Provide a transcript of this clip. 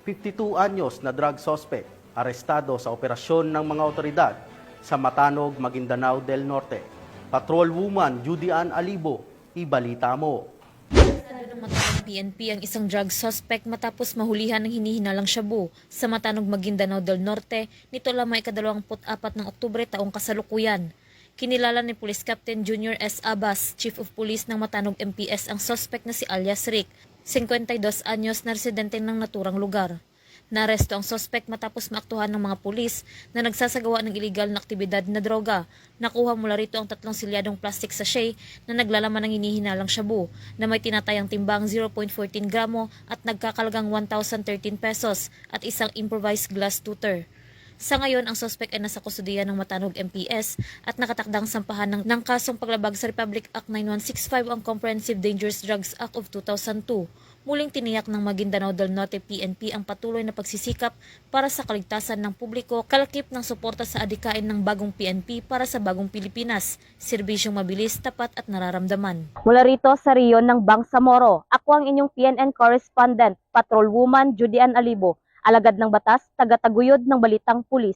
52 anyos na drug suspect arestado sa operasyon ng mga otoridad sa Matanog, Maguindanao del Norte. Patrol Woman Judy Ann Alibo, ibalita mo. Arestado ng Matanog PNP ang isang drug suspect matapos mahulihan ng hinihinalang shabu sa Matanog, Maguindanao del Norte nito lamang ika-24 ng Oktubre taong kasalukuyan. Kinilala ni Police Captain Junior S. Abas, Chief of Police ng Matanog MPS ang suspect na si alias Rick, 52 anyos na residente ng naturang lugar. Naresto ang suspect matapos maaktuhan ng mga pulis na nagsasagawa ng iligal na aktibidad na droga. Nakuha mula rito ang 3 silyadong plastic sachet na naglalaman ng hinihinalang shabu na may tinatayang timbang 0.14 gramo at nagkakalagang 1,013 pesos at isang improvised glass tutor. Sa ngayon, ang suspect ay nasa kustudiya ng Matanog MPS at nakatakdang sampahan ng kasong paglabag sa Republic Act 9165 ang Comprehensive Dangerous Drugs Act of 2002. Muling tiniyak ng Maguindanao del Norte PNP ang patuloy na pagsisikap para sa kaligtasan ng publiko, kalakip ng suporta sa adikain ng bagong PNP para sa bagong Pilipinas, serbisyong mabilis, tapat at nararamdaman. Mula rito sa Riyon ng Bangsamoro, ako ang inyong PNN correspondent, Patrol Woman Judy Ann Alibo, alagad ng batas, taga-taguyod ng Balitang Pulis.